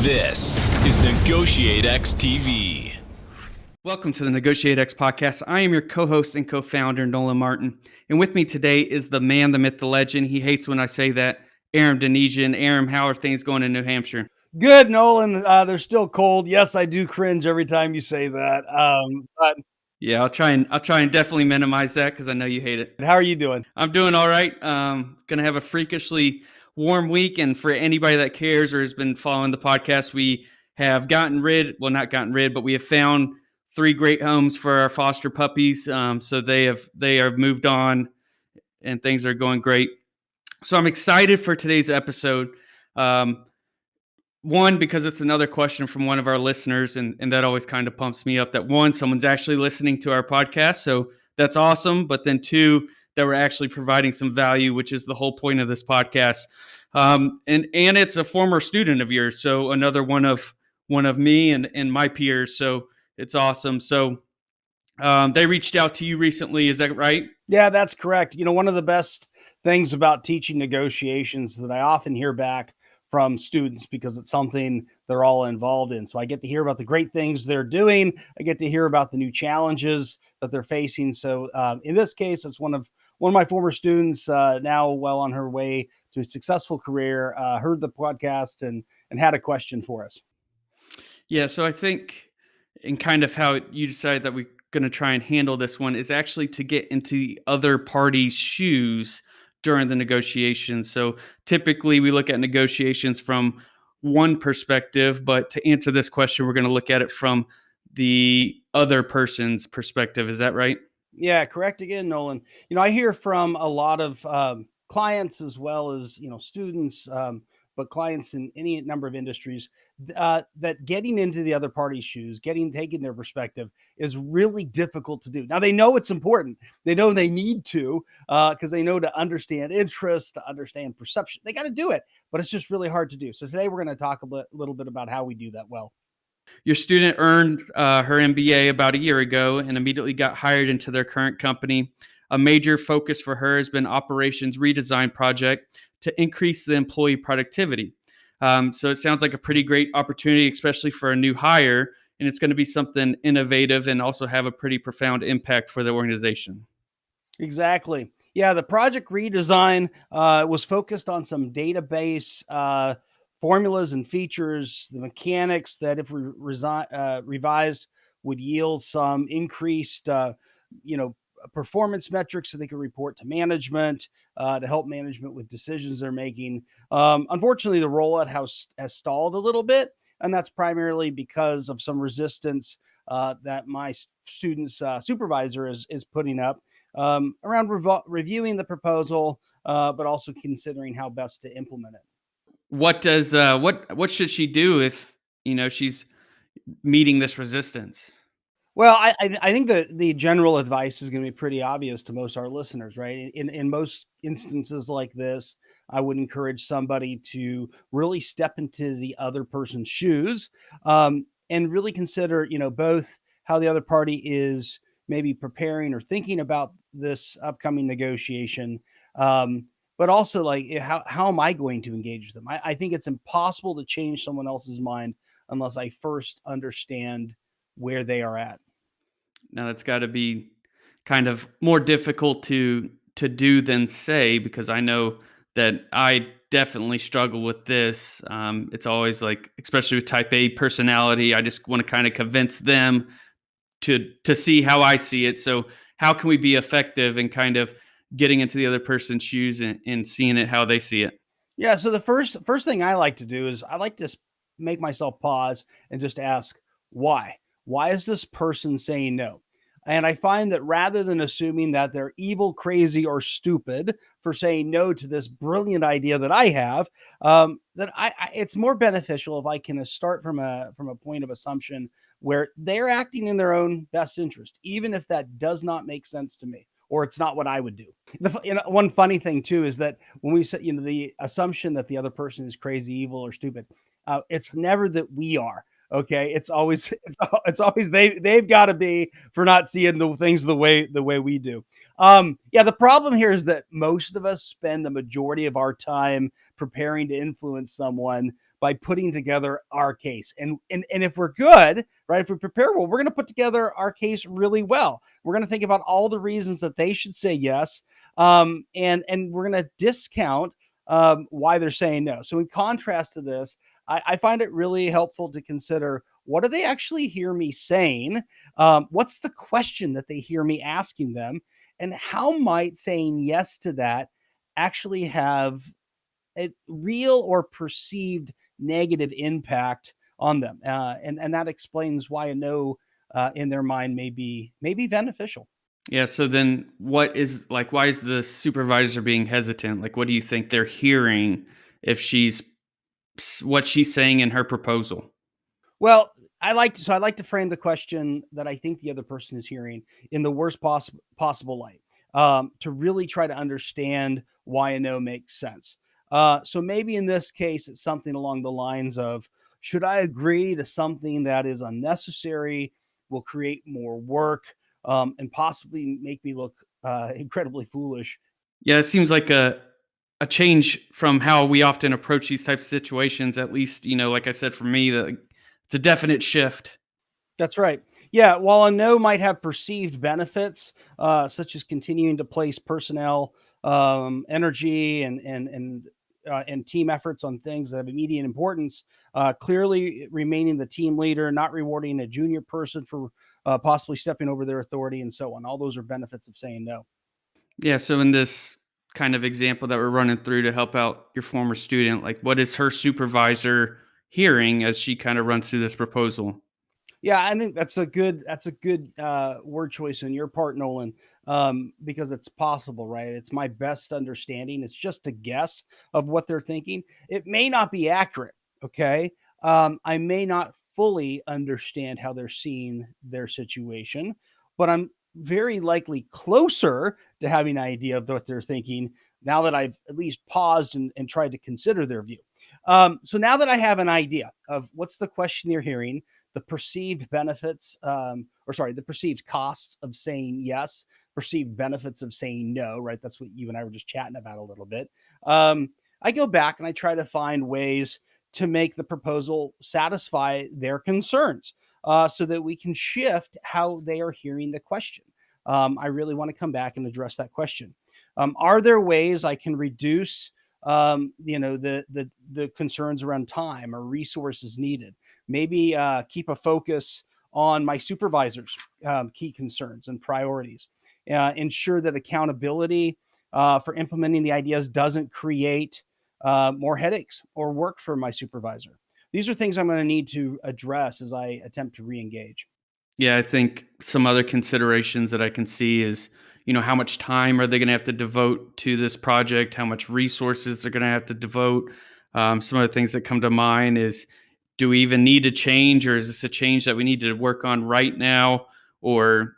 This is NEGOTIATEx TV. Welcome to the NEGOTIATEx podcast. I am your co-host and co-founder, Nolan Martin. And with me today is the man, the myth, the legend. He hates when I say that. Aram Denesian. Aram, how are things going in New Hampshire? Good, Nolan. They're still cold. Yes, I do cringe every time you say that. But Yeah, I'll try and definitely minimize that because I know you hate it. how are you doing? I'm doing all right. Gonna have a freakishly warm week, and for anybody that cares or has been following the podcast, we have not gotten rid, but we have found 3 great homes for our foster puppies. So they have moved on, and things are going great. So I'm excited for today's episode. One, because it's another question from one of our listeners, and that always kind of pumps me up that one, someone's actually listening to our podcast. So that's awesome. But then 2, that we're actually providing some value, which is the whole point of this podcast. And it's a former student of yours. So another one of me and my peers. So it's awesome. So they reached out to you recently. Is that right? Yeah, that's correct. One of the best things about teaching negotiations that I often hear back from students, because it's something they're all involved in. So I get to hear about the great things they're doing. I get to hear about the new challenges that they're facing. So in this case, it's one of my former students, now well on her way to a successful career, heard the podcast and had a question for us. Yeah, so I think in kind of how you decided that we're going to try and handle this one is actually to get into the other party's shoes during the negotiations. So typically we look at negotiations from one perspective, but to answer this question, we're going to look at it from the other person's perspective. Is that right? Yeah, correct again, Nolan. I hear from a lot of clients as well as, students, but clients in any number of industries, that getting into the other party's shoes, taking their perspective is really difficult to do. Now, they know it's important. They know they need to, because they know to understand interest, to understand perception. They got to do it, but it's just really hard to do. So today we're going to talk a little bit about how we do that well. Your student earned her MBA about a year ago and immediately got hired into their current company. A major focus for her has been operations redesign project to increase the employee productivity. So it sounds like a pretty great opportunity, especially for a new hire, and it's going to be something innovative and also have a pretty profound impact for the organization. Exactly. Yeah, the project redesign was focused on some database formulas and features, the mechanics that if revised would yield some increased, performance metrics so they could report to management, to help management with decisions they're making. Unfortunately, the rollout has stalled a little bit, and that's primarily because of some resistance that my student's supervisor is putting up around reviewing the proposal, but also considering how best to implement it. What does what should she do if she's meeting this resistance? Well, I think the general advice is going to be pretty obvious to most of our listeners, right? In most instances like this, I would encourage somebody to really step into the other person's shoes, and really consider, both how the other party is maybe preparing or thinking about this upcoming negotiation, but also like how am I going to engage them? I think it's impossible to change someone else's mind unless I first understand where they are at. Now that's got to be kind of more difficult to do than say, because I know that I definitely struggle with this. It's always like, especially with type A personality, I just want to kind of convince them to see how I see it. So how can we be effective in kind of getting into the other person's shoes and seeing it how they see it? Yeah. So the first thing I like to do is I like to make myself pause and just ask why. Why is this person saying no? And I find that rather than assuming that they're evil, crazy, or stupid for saying no to this brilliant idea that I have, that it's more beneficial if I can start from a point of assumption where they're acting in their own best interest, even if that does not make sense to me, or it's not what I would do. One funny thing too is that when we say, the assumption that the other person is crazy, evil, or stupid, it's never that we are. Okay, it's always they've got to be for not seeing the things the way we do. Yeah, the problem here is that most of us spend the majority of our time preparing to influence someone by putting together our case. And if we're good, right, if we prepare well, we're going to put together our case really well. We're going to think about all the reasons that they should say yes, and we're going to discount why they're saying no. So in contrast to this, I find it really helpful to consider, what do they actually hear me saying? What's the question that they hear me asking them? And how might saying yes to that actually have a real or perceived negative impact on them? And that explains why a no in their mind may be beneficial. Yeah. So then why is the supervisor being hesitant? Like, what do you think they're hearing if what she's saying in her proposal? Well, I like to frame the question that I think the other person is hearing in the worst possible light, to really try to understand why a no makes sense. So maybe in this case, it's something along the lines of, should I agree to something that is unnecessary, will create more work, and possibly make me look incredibly foolish? Yeah, it seems like a change from how we often approach these types of situations. At least, like I said, for me, it's a definite shift. That's right. Yeah, while a no might have perceived benefits, such as continuing to place personnel, energy, and team efforts on things that have immediate importance, clearly remaining the team leader, not rewarding a junior person for possibly stepping over their authority, and so on. All those are benefits of saying no. Yeah. So in this kind of example that we're running through to help out your former student, like, what is her supervisor hearing as she kind of runs through this proposal? Yeah, I think that's a good word choice on your part, Nolan, because it's possible, right? It's my best understanding. It's just a guess of what they're thinking. It may not be accurate. Okay, I may not fully understand how they're seeing their situation, but I'm very likely closer to having an idea of what they're thinking now that I've at least paused and tried to consider their view. So now that I have an idea of what's the question they're hearing, the perceived benefits, the perceived costs of saying yes, perceived benefits of saying no, right? That's what you and I were just chatting about a little bit. I go back and I try to find ways to make the proposal satisfy their concerns, so that we can shift how they are hearing the question. I really want to come back and address that question. Are there ways I can reduce, the concerns around time or resources needed? Maybe keep a focus on my supervisor's key concerns and priorities. Ensure that accountability for implementing the ideas doesn't create more headaches or work for my supervisor. These are things I'm going to need to address as I attempt to re-engage. Yeah, I think some other considerations that I can see is, how much time are they going to have to devote to this project? How much resources they're going to have to devote? Some of the things that come to mind is, do we even need to change, or is this a change that we need to work on right now? Or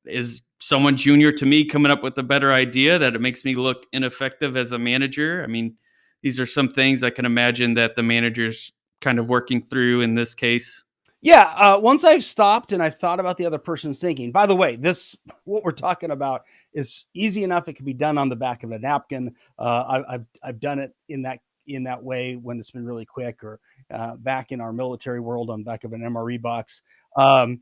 is someone junior to me coming up with a better idea that it makes me look ineffective as a manager? I mean, these are some things I can imagine that the manager's kind of working through in this case. Yeah, once I've stopped and I've thought about the other person's thinking. By the way, this what we're talking about is easy enough. It can be done on the back of a napkin. I've done it in that way when it's been really quick, or back in our military world on the back of an MRE box. Um,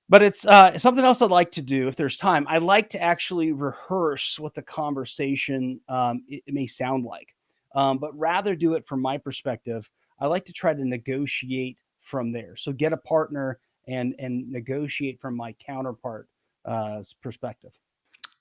but it's something else I'd like to do if there's time. I like to actually rehearse what the conversation it may sound like, but rather do it from my perspective. I like to try to negotiate from there. So get a partner and negotiate from my counterpart perspective.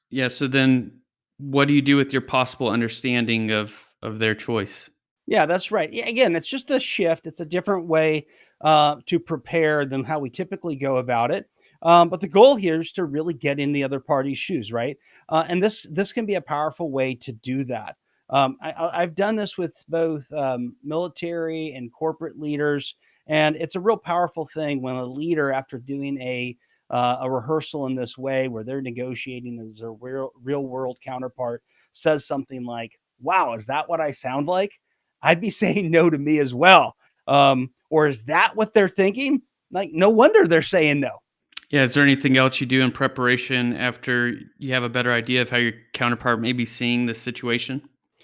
Yeah. So then, what do you do with your possible understanding of their choice? Yeah, that's right. Yeah, again, it's just a shift. It's a different way to prepare than how we typically go about it. But the goal here is to really get in the other party's shoes, right? And this can be a powerful way to do that. I've done this with both military and corporate leaders, and it's a real powerful thing when a leader, after doing a rehearsal in this way, where they're negotiating as their real world counterpart, says something like, "Wow, is that what I sound like?" I'd be saying no to me as well. Or is that what they're thinking? Like, no wonder they're saying no. Yeah. Is there anything else you do in preparation after you have a better idea of how your counterpart may be seeing this situation?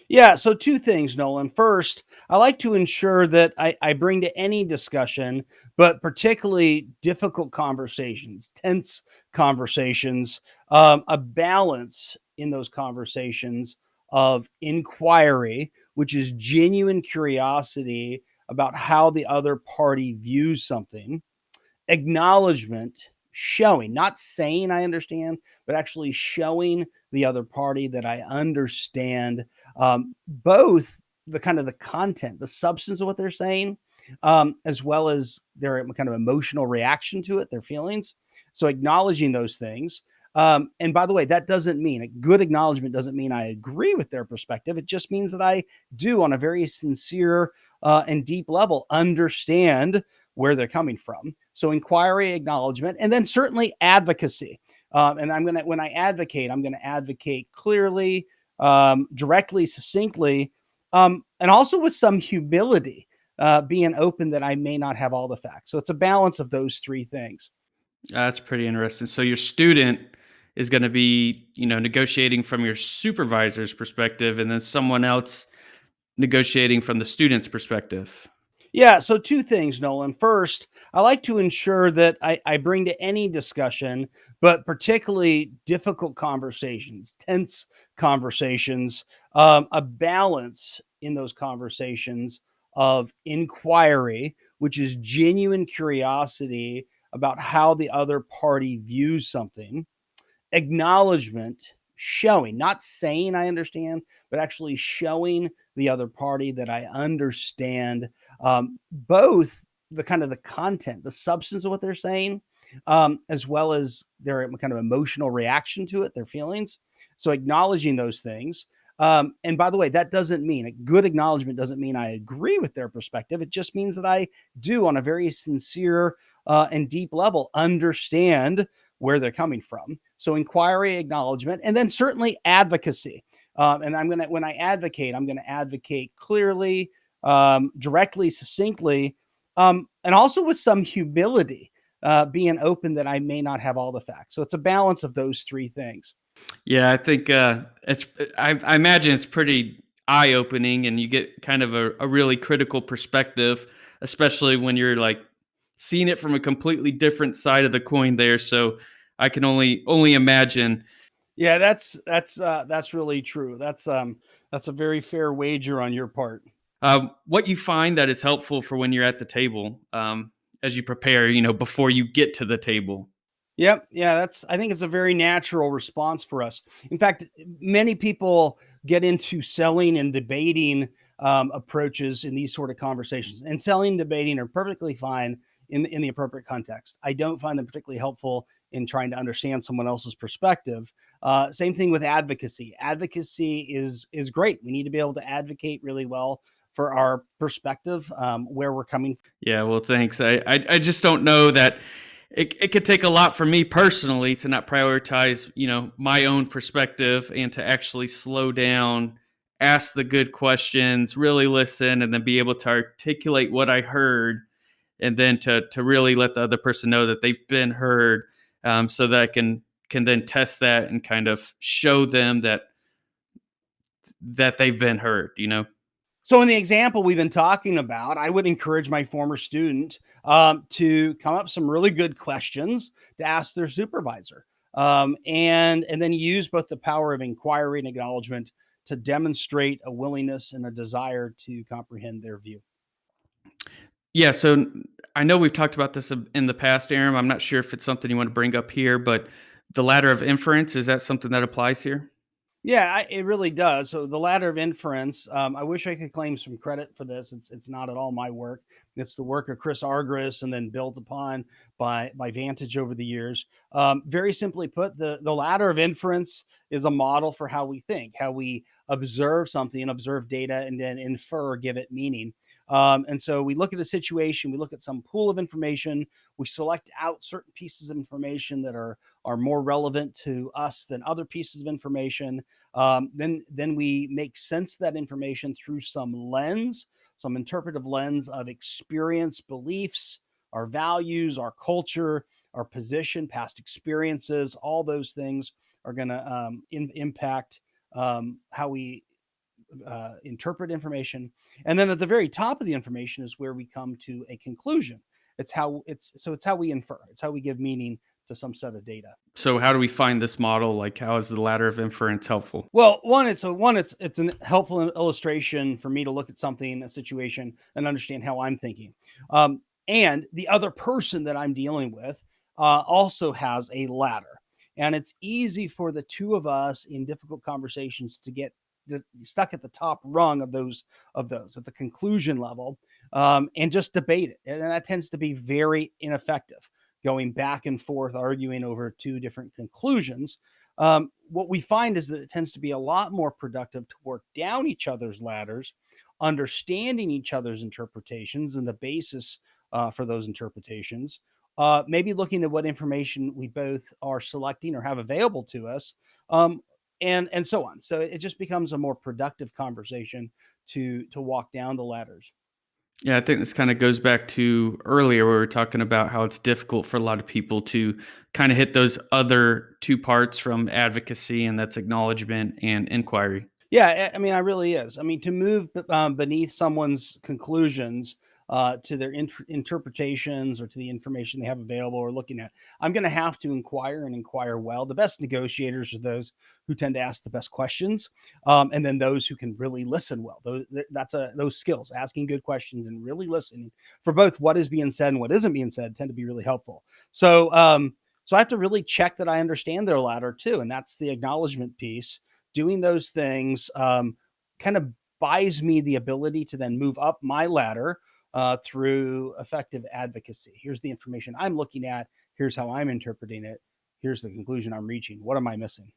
Yeah, so two things, Nolan. First, I like to ensure that I bring to any discussion, but particularly difficult conversations, tense conversations, a balance in those conversations of inquiry, which is genuine curiosity about how the other party views something, acknowledgement, showing, not saying I understand, but actually showing the other party that I understand both the kind of the content, the substance of what they're saying, as well as their kind of emotional reaction to it, their feelings. So acknowledging those things. And by the way, that doesn't mean a good acknowledgement doesn't mean I agree with their perspective. It just means that I do, on a very sincere and deep level, understand where they're coming from. So inquiry, acknowledgement, and then certainly advocacy. And when I advocate, I'm going to advocate clearly, directly, succinctly, and also with some humility, being open that I may not have all the facts. So it's a balance of those three things. That's pretty interesting. So your student is going to be, negotiating from your supervisor's perspective, and then someone else negotiating from the student's perspective. Yeah, so two things, Nolan. First, I like to ensure that I bring to any discussion, but particularly difficult conversations, tense conversations, a balance in those conversations of inquiry, which is genuine curiosity about how the other party views something, acknowledgement, showing, not saying I understand, but actually showing the other party that I understand both the kind of the content, the substance of what they're saying, as well as their kind of emotional reaction to it, their feelings. So acknowledging those things. And by the way, that doesn't mean a good acknowledgement doesn't mean I agree with their perspective. It just means that I do, on a very sincere and deep level, understand where they're coming from. So inquiry, acknowledgement, and then certainly advocacy. And when I advocate, I'm going to advocate clearly, directly, succinctly, and also with some humility, being open that I may not have all the facts. So it's a balance of those three things. Yeah, I think I imagine it's pretty eye opening, and you get kind of a really critical perspective, especially when you're like seeing it from a completely different side of the coin there. So I can only imagine. Yeah, that's really true. That's a very fair wager on your part. What you find that is helpful for when you're at the table, as you prepare, before you get to the table. Yep. Yeah, I think it's a very natural response for us. In fact, many people get into selling and debating approaches in these sort of conversations. And selling and debating are perfectly fine in the appropriate context. I don't find them particularly helpful in trying to understand someone else's perspective. Same thing with advocacy. Advocacy is great. We need to be able to advocate really well for our perspective, where we're coming. Yeah, well, thanks. I just don't know that it could take a lot for me personally to not prioritize, my own perspective and to actually slow down, ask the good questions, really listen, and then be able to articulate what I heard, and then to really let the other person know that they've been heard, so that I can then test that and kind of show them that they've been heard. So, in the example we've been talking about, I would encourage my former student to come up with some really good questions to ask their supervisor, and then use both the power of inquiry and acknowledgement to demonstrate a willingness and a desire to comprehend their view. Yeah, so I know we've talked about this in the past, Aram. I'm not sure if it's something you want to bring up here, but the ladder of inference, is that something that applies here? Yeah, it really does. So the ladder of inference. I wish I could claim some credit for this. It's not at all my work. It's the work of Chris Argris, and then built upon by Vantage over the years. Very simply put, the ladder of inference is a model for how we think, how we observe something, observe data, and then infer, give it meaning. And so we look at a situation, we look at some pool of information, we select out certain pieces of information that are more relevant to us than other pieces of information. Then we make sense of that information through some lens, some interpretive lens of experience, beliefs, our values, our culture, our position, past experiences. All those things are going to impact how we interpret information. And then at the very top of the information is where we come to a conclusion. It's how we infer. It's how we give meaning to some set of data. So how do we find this model? Like, how is the ladder of inference helpful? Well, it's a helpful illustration for me to look at something, a situation, and understand how I'm thinking. And the other person that I'm dealing with also has a ladder, and it's easy for the two of us in difficult conversations to get stuck at the top rung of those at the conclusion level, and just debate it, and that tends to be very ineffective. Going back and forth, arguing over two different conclusions. What we find is that it tends to be a lot more productive to work down each other's ladders, understanding each other's interpretations and the basis for those interpretations, maybe looking at what information we both are selecting or have available to us, and so on. So it just becomes a more productive conversation to walk down the ladders. Yeah, I think this kind of goes back to earlier where we were talking about how it's difficult for a lot of people to kind of hit those other two parts from advocacy, and that's acknowledgement and inquiry. Yeah, I mean, I really is. I mean, to move beneath someone's conclusions to their interpretations or to the information they have available or looking at, I'm going to have to inquire and inquire well. The best negotiators are those who tend to ask the best questions, and then those who can really listen well. Those skills, asking good questions and really listening for both what is being said and what isn't being said, tend to be really helpful. So I have to really check that I understand their ladder too, and that's the acknowledgement piece. Doing those things kind of buys me the ability to then move up my ladder through effective advocacy. Here's the information I'm looking at. Here's how I'm interpreting it. Here's the conclusion I'm reaching. What am I missing?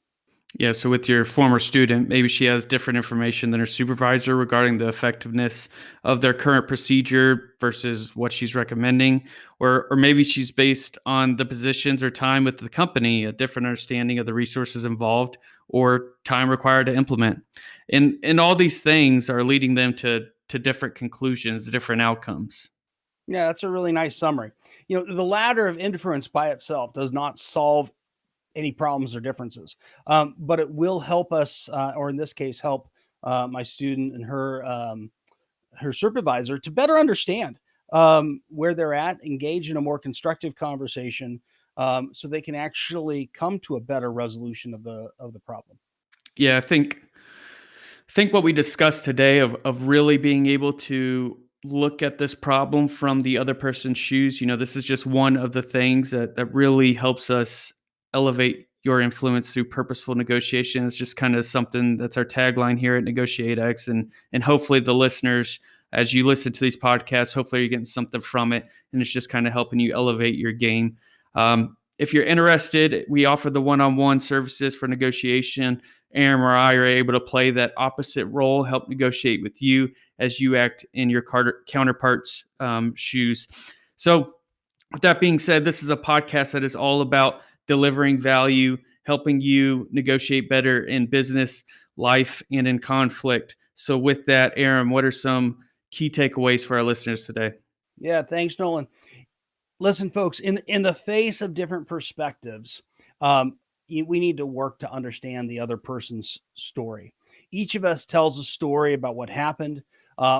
Yeah, so with your former student, maybe she has different information than her supervisor regarding the effectiveness of their current procedure versus what she's recommending, or maybe she's based on the positions or time with the company, a different understanding of the resources involved or time required to implement. And all these things are leading them to different conclusions, different outcomes. Yeah, that's a really nice summary. The ladder of inference by itself does not solve any problems or differences, but it will help us, or in this case, help my student and her supervisor to better understand where they're at, engage in a more constructive conversation, so they can actually come to a better resolution of the problem. Yeah, I think what we discussed today of really being able to look at this problem from the other person's shoes, this is just one of the things that really helps us elevate your influence through purposeful negotiation. It's just kind of something that's our tagline here at NEGOTIATEx, and hopefully the listeners, as you listen to these podcasts, hopefully you're getting something from it, and it's just kind of helping you elevate your game. If you're interested, we offer the one-on-one services for negotiation. Aram or I are able to play that opposite role, help negotiate with you as you act in your counterpart's shoes. So with that being said, this is a podcast that is all about delivering value, helping you negotiate better in business, life, and in conflict. So with that, Aram, what are some key takeaways for our listeners today? Yeah, thanks, Nolan. Listen, folks, in the face of different perspectives, we need to work to understand the other person's story. Each of us tells a story about what happened.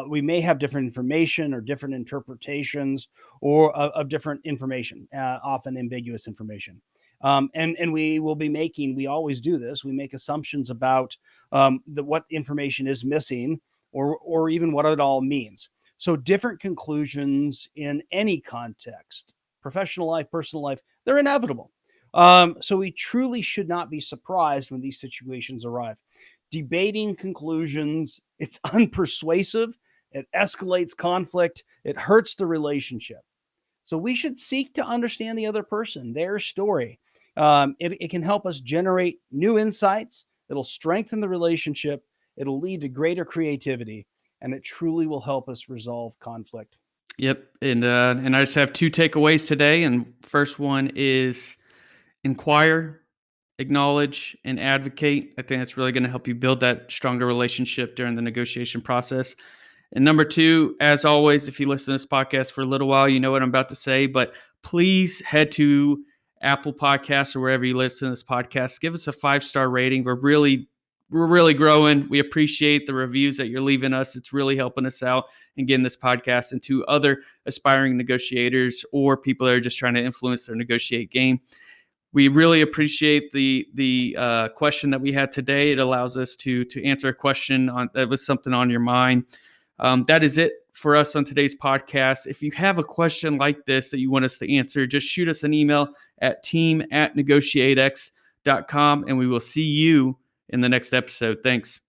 We may have different information or different interpretations or of different information, often ambiguous information. And we will be we always do this. We make assumptions about what information is missing or even what it all means. So different conclusions in any context, professional life, personal life, they're inevitable. So we truly should not be surprised when these situations arrive. Debating conclusions, it's unpersuasive. It escalates conflict. It hurts the relationship. So we should seek to understand the other person, their story. It can help us generate new insights. It'll strengthen the relationship. It'll lead to greater creativity, and it truly will help us resolve conflict. Yep. And I just have two takeaways today. And first one is inquire, acknowledge, and advocate. I think that's really going to help you build that stronger relationship during the negotiation process. And number two, as always, if you listen to this podcast for a little while, you know what I'm about to say, but please head to Apple Podcasts or wherever you listen to this podcast. Give us a 5-star rating. We're really we're really growing. We appreciate the reviews that you're leaving us. It's really helping us out and getting this podcast into other aspiring negotiators or people that are just trying to influence their negotiate game. We really appreciate the question that we had today. It allows us to answer a question that was something on your mind. That is it for us on today's podcast. If you have a question like this that you want us to answer, just shoot us an email at team@negotiatex.com, and we will see you in the next episode. Thanks.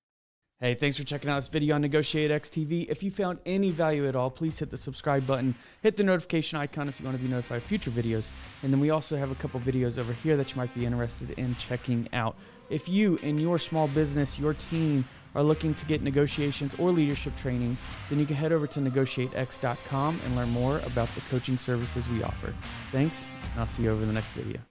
Hey, thanks for checking out this video on NEGOTIATEx TV. If you found any value at all, please hit the subscribe button, hit the notification icon if you want to be notified of future videos. And then we also have a couple videos over here that you might be interested in checking out. If you and your small business, your team, are looking to get negotiations or leadership training, then you can head over to negotiatex.com and learn more about the coaching services we offer. Thanks, and I'll see you over the next video.